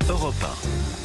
Europe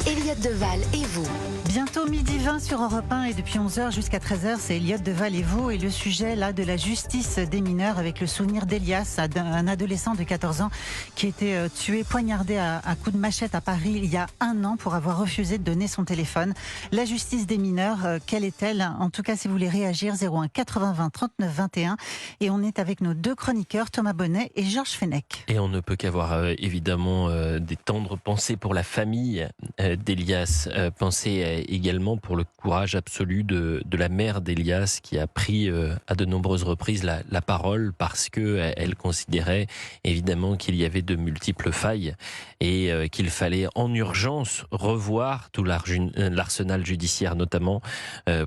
1. Elliott Deval et vous. Bientôt midi 20 sur Europe 1 et depuis 11h jusqu'à 13h, c'est Elliott Deval et vous. Et le sujet là de la justice des mineurs avec le souvenir d'Elias, un adolescent de 14 ans qui a été tué, poignardé à coups de machette à Paris il y a 1 an pour avoir refusé de donner son téléphone. La justice des mineurs, quelle est-elle? En tout cas, si vous voulez réagir, 01 80 20 39 21. Et on est avec nos deux chroniqueurs, Thomas Bonnet et Georges Fenech. Et on ne peut qu'avoir évidemment des tendres pensées pour la famille d'Elias. Pensées également pour le courage absolu de la mère d'Elias qui a pris à de nombreuses reprises la parole parce que elle considérait évidemment qu'il y avait de multiples failles et qu'il fallait en urgence revoir tout l'arsenal judiciaire notamment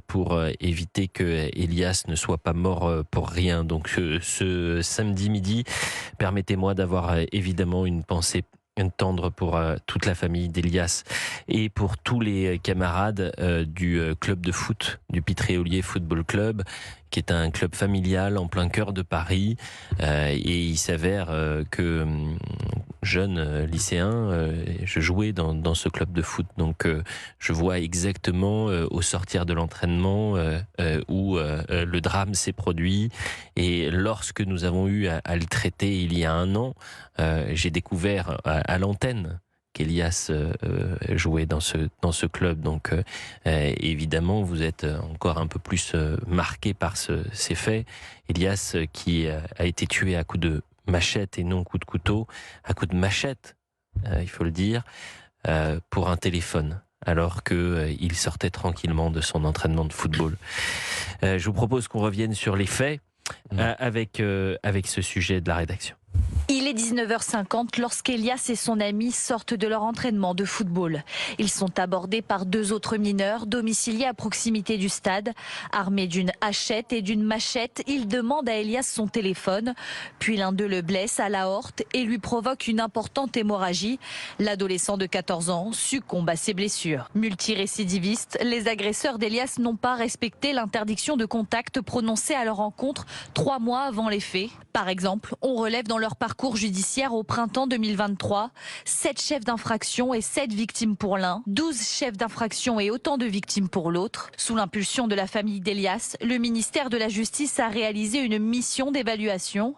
pour éviter que Elias ne soit pas mort pour rien. Donc ce samedi midi, permettez-moi d'avoir évidemment une pensée tendre pour toute la famille d'Elias et pour tous les camarades du club de foot, du Pitre-Héolier Football Club, qui est un club familial en plein cœur de Paris. Et il s'avère que jeune lycéen, je jouais dans ce club de foot. Donc je vois exactement au sortir de l'entraînement où le drame s'est produit. Et lorsque nous avons eu à le traiter il y a 1 an, j'ai découvert à l'antenne qu'Elias jouait dans ce club. Donc évidemment, vous êtes encore un peu plus marqué par ces faits. Elias qui a été tué à coups de machette et non coup de couteau, à coup de machette, il faut le dire, pour un téléphone, alors qu'il sortait tranquillement de son entraînement de football. Je vous propose qu'on revienne sur les faits avec ce sujet de la rédaction. Il est 19h50 lorsqu'Elias et son ami sortent de leur entraînement de football. Ils sont abordés par 2 autres mineurs domiciliés à proximité du stade. Armés d'une hachette et d'une machette, ils demandent à Elias son téléphone. Puis l'un d'eux le blesse à l'aorte et lui provoque une importante hémorragie. L'adolescent de 14 ans succombe à ses blessures. Multirécidivistes, les agresseurs d'Elias n'ont pas respecté l'interdiction de contact prononcée à leur encontre 3 mois avant les faits. Par exemple, on relève dans leur parcours judiciaire au printemps 2023, 7 chefs d'infraction et 7 victimes pour l'un, 12 chefs d'infraction et autant de victimes pour l'autre. Sous l'impulsion de la famille d'Elias, le ministère de la Justice a réalisé une mission d'évaluation.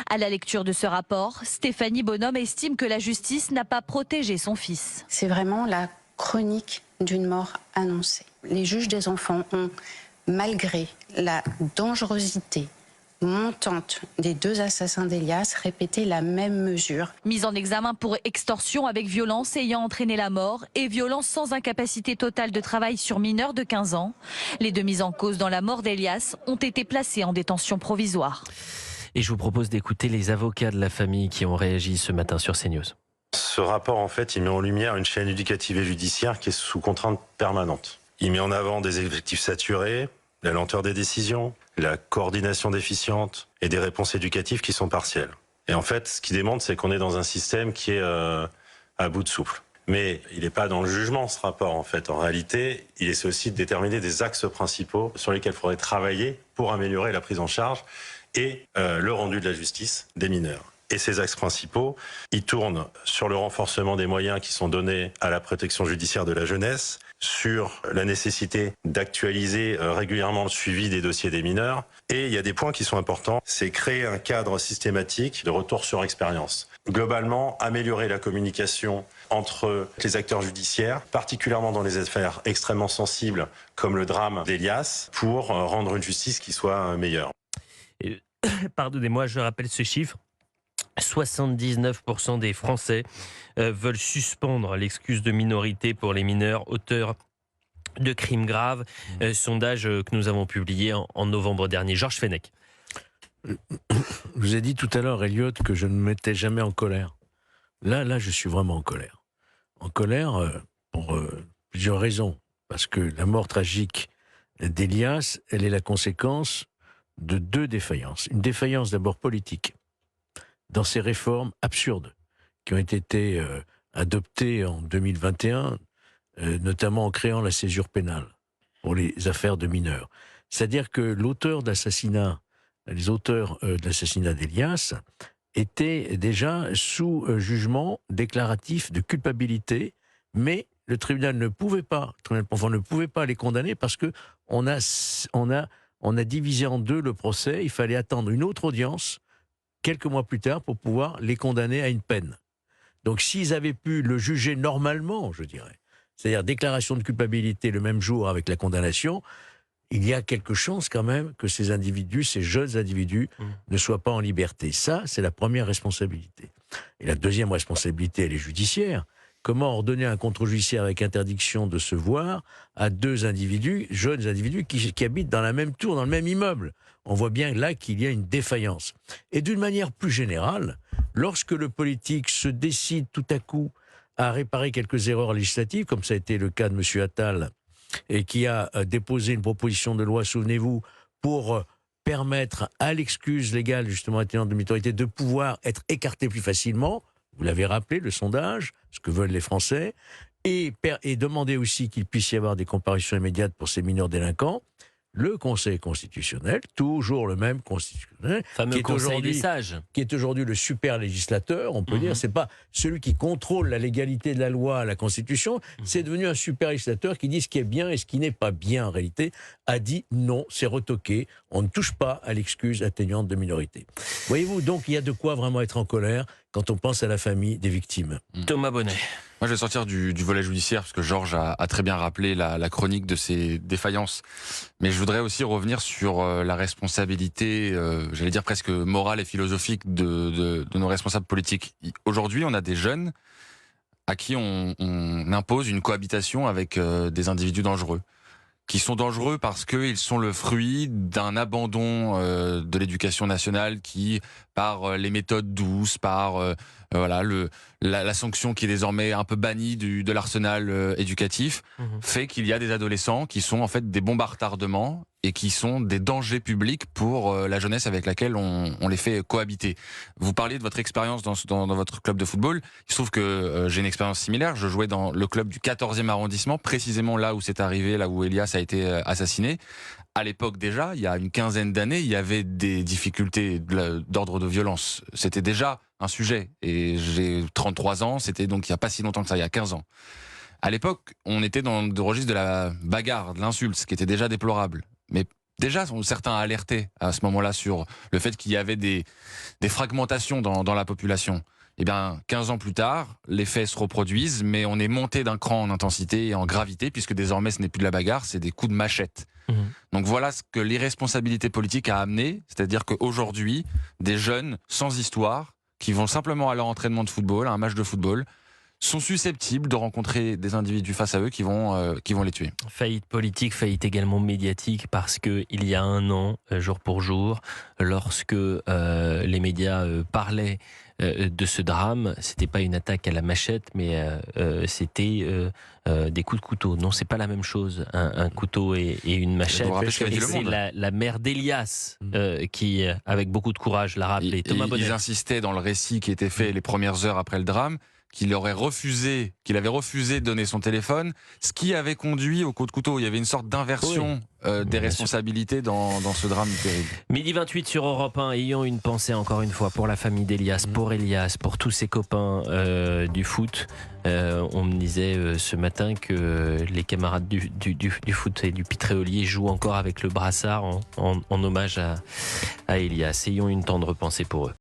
À la lecture de ce rapport, Stéphanie Bonhomme estime que la justice n'a pas protégé son fils. C'est vraiment la chronique d'une mort annoncée. Les juges des enfants ont, malgré la dangerosité montante des 2 assassins d'Elias, répéter la même mesure. Mise en examen pour extorsion avec violence ayant entraîné la mort et violence sans incapacité totale de travail sur mineur de 15 ans. Les 2 mises en cause dans la mort d'Elias ont été placés en détention provisoire. Et je vous propose d'écouter les avocats de la famille qui ont réagi ce matin sur CNews. Ce rapport, en fait, il met en lumière une chaîne éducative et judiciaire qui est sous contrainte permanente. Il met en avant des effectifs saturés, la lenteur des décisions, la coordination déficiente et des réponses éducatives qui sont partielles. Et en fait, ce qui démontre, c'est qu'on est dans un système qui est à bout de souffle. Mais il n'est pas dans le jugement, ce rapport, en fait. En réalité, il essaie aussi de déterminer des axes principaux sur lesquels il faudrait travailler pour améliorer la prise en charge et le rendu de la justice des mineurs. Et ces axes principaux, ils tournent sur le renforcement des moyens qui sont donnés à la protection judiciaire de la jeunesse, sur la nécessité d'actualiser régulièrement le suivi des dossiers des mineurs. Et il y a des points qui sont importants, c'est créer un cadre systématique de retour sur expérience. Globalement, améliorer la communication entre les acteurs judiciaires, particulièrement dans les affaires extrêmement sensibles comme le drame d'Elias, pour rendre une justice qui soit meilleure. Pardonnez-moi, je rappelle ce chiffre. 79% des Français veulent suspendre l'excuse de minorité pour les mineurs auteurs de crimes graves. Sondage que nous avons publié en novembre dernier. Georges Fenech. Je vous ai dit tout à l'heure, Elliott, que je ne m'étais jamais en colère. Là, je suis vraiment en colère. En colère pour plusieurs raisons. Parce que la mort tragique d'Elias, elle est la conséquence de 2 défaillances. Une défaillance d'abord politique, dans ces réformes absurdes qui ont été adoptées en 2021, notamment en créant la césure pénale pour les affaires de mineurs. C'est-à-dire que les auteurs de l'assassinat d'Elias étaient déjà sous jugement déclaratif de culpabilité Mais le tribunal ne pouvait pas, les condamner parce que on a divisé en deux le procès. Il fallait attendre une autre audience quelques mois plus tard pour pouvoir les condamner à une peine. Donc s'ils avaient pu le juger normalement, je dirais, c'est-à-dire déclaration de culpabilité le même jour avec la condamnation, il y a quelque chance quand même que ces individus, ces jeunes individus, ne soient pas en liberté. Ça, c'est la première responsabilité. Et la deuxième responsabilité, elle est judiciaire. Comment ordonner un contrôle judiciaire avec interdiction de se voir à deux individus, jeunes individus qui habitent dans la même tour, dans le même immeuble? On voit bien là qu'il y a une défaillance. Et d'une manière plus générale, lorsque le politique se décide tout à coup à réparer quelques erreurs législatives, comme ça a été le cas de M. Attal, et qui a déposé une proposition de loi, souvenez-vous, pour permettre à l'excuse légale, justement, atténuante de minorité, de pouvoir être écarté plus facilement. Vous l'avez rappelé, le sondage, ce que veulent les Français, et demander aussi qu'il puisse y avoir des comparutions immédiates pour ces mineurs délinquants. Le Conseil constitutionnel, toujours le même constitutionnel, fameux Conseil des sages, qui est aujourd'hui le super législateur, on peut dire, c'est pas celui qui contrôle la légalité de la loi, la Constitution, c'est devenu un super législateur qui dit ce qui est bien et ce qui n'est pas bien en réalité, a dit non, c'est retoqué, on ne touche pas à l'excuse atténuante de minorité. Voyez-vous, donc il y a de quoi vraiment être en colère quand on pense à la famille des victimes. Thomas Bonnet. Moi, je vais sortir du volet judiciaire, parce que Georges a très bien rappelé la chronique de ces défaillances. Mais je voudrais aussi revenir sur la responsabilité, j'allais dire presque morale et philosophique de nos responsables politiques. Aujourd'hui, on a des jeunes à qui on impose une cohabitation avec des individus dangereux, qui sont dangereux parce qu'ils sont le fruit d'un abandon de l'éducation nationale qui, par les méthodes douces, par voilà la sanction qui est désormais un peu bannie de l'arsenal éducatif, fait qu'il y a des adolescents qui sont en fait des bombes à retardement et qui sont des dangers publics pour la jeunesse avec laquelle on les fait cohabiter. Vous parliez de votre expérience dans votre club de football. Il se trouve que j'ai une expérience similaire. Je jouais dans le club du 14e arrondissement, précisément là où c'est arrivé, là où Elias a été assassiné. À l'époque déjà, il y a une quinzaine d'années, il y avait des difficultés d'ordre de violence. C'était déjà un sujet. Et j'ai 33 ans, c'était donc il n'y a pas si longtemps que ça, il y a 15 ans. À l'époque, on était dans le registre de la bagarre, de l'insulte, ce qui était déjà déplorable. Mais déjà, certains alertaient à ce moment-là sur le fait qu'il y avait des fragmentations dans la population. Eh bien, 15 ans plus tard, les faits se reproduisent, mais on est monté d'un cran en intensité et en gravité, puisque désormais, ce n'est plus de la bagarre, c'est des coups de machette. Donc voilà ce que l'irresponsabilité politique a amené, c'est-à-dire qu'aujourd'hui, des jeunes sans histoire, qui vont simplement à leur entraînement de football, à un match de football, sont susceptibles de rencontrer des individus face à eux qui vont les tuer. Faillite politique, faillite également médiatique, parce que il y a un an, jour pour jour, lorsque les médias parlaient de ce drame, c'était pas une attaque à la machette, mais c'était des coups de couteau. Non, c'est pas la même chose, un couteau et une machette. Et c'est la mère d'Elias qui, avec beaucoup de courage, l'a rappelé. Thomas Bonnet. Ils insistaient dans le récit qui était fait les premières heures après le drame, qu'il avait refusé de donner son téléphone, ce qui avait conduit au coup de couteau. Il y avait une sorte d'inversion des responsabilités dans ce drame terrible. Midi 28 sur Europe 1, ayons une pensée encore une fois pour la famille d'Elias, pour Elias, pour tous ses copains du foot. On me disait ce matin que les camarades du foot et du Pitréolier jouent encore avec le brassard en hommage à Elias. Ayons une tendre pensée pour eux.